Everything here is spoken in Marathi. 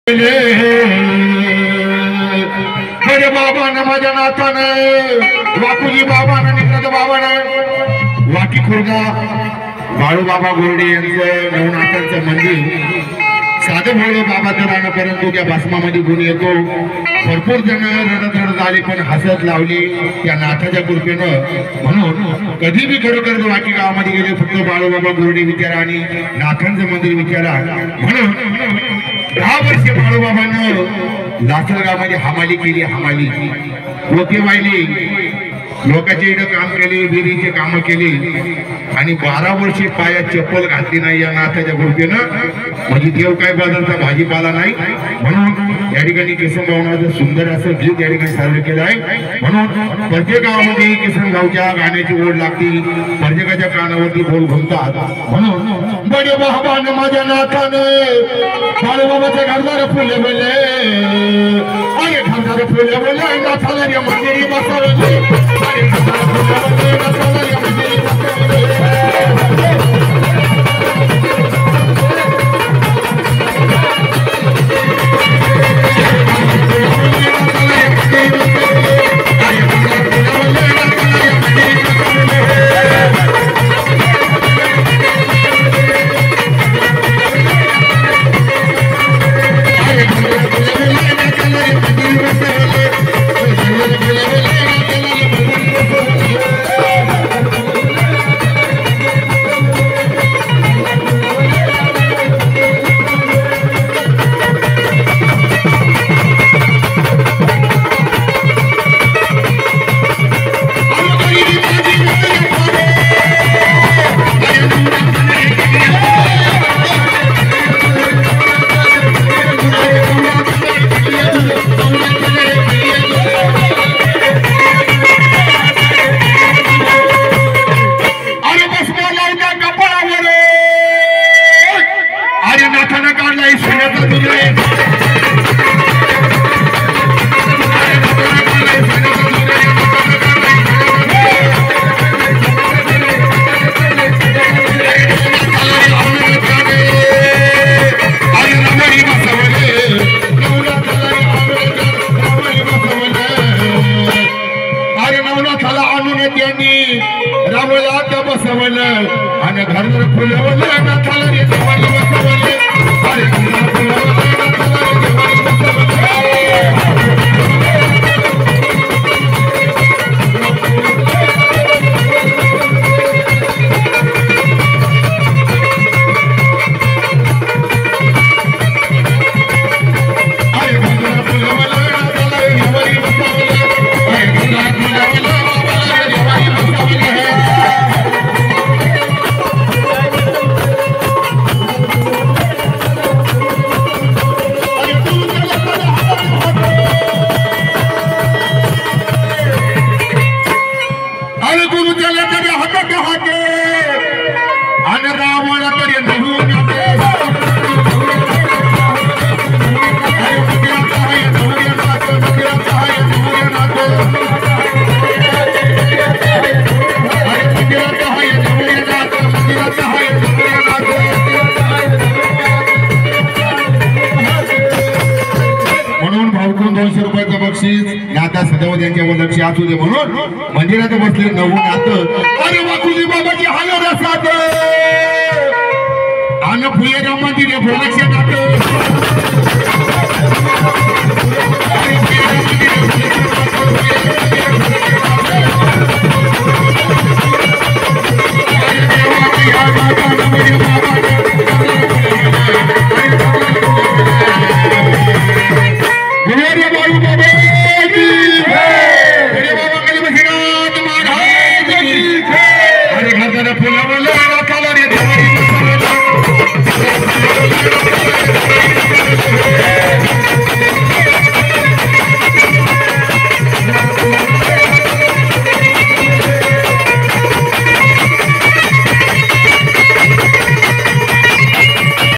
खरे बाबा न माझ्या नाथाने वाकुजी बाबा न निघत बाबाने वाकी खुर्गा बाळू बाबा गोरडे यांचं नवनाथांचं मंदिर साधं भोळं बाबा तर परंतु त्या भस्मामध्ये गुण येतो। भरपूर जण रडत रडत आले पण हसत लावली त्या नाथाच्या कृपेनं। म्हणून कधी बी खरोखर वाकी गावामध्ये गेले फक्त बाळू बाबा गोरडे विचारा आणि नाथांचं मंदिर विचारा। म्हणून 10 वर्ष बाळूबाबांना लासलगावमध्ये हमाली केली। हमाली लोके वाहिली, लोकांच्या इकडे काम केले, विहिरीचे काम केले आणि 12 वर्षे पायात चप्पल घातली नाही या नाथाच्या कृपेनं। म्हणजे देव काय बदलता भाजीपाला नाही। म्हणून या ठिकाणी किसनगावचं सुंदर असं गीत या ठिकाणी सादर केलं आहे। म्हणून प्रत्येक गावामध्ये किसनगावच्या गाण्याची ओढ लागते, प्रत्येकाच्या कानावरती बोल घुमतात। म्हणून बडे बाबान माझ्या नाथाने बाळूबाबाच्या घरदार फुले बोले, अरे घरदार फुले बोले नाथाला या मंदिरी बसवले, अरे घरदार फुले बोले नाथाला या मंदिरी बसवले। आणि घरदार फुले बोले नाथाला रे देवाला बसवले, अरे घरदार फुले बोले नाथाला रे देवाला बसवले। नाथा सदैव यांच्या लक्ष असू दे म्हणून मंदिरात बसले नवनाथ, अरे वाकुजी बाबाची हाल रसात अन फुले मंदिर लक्ष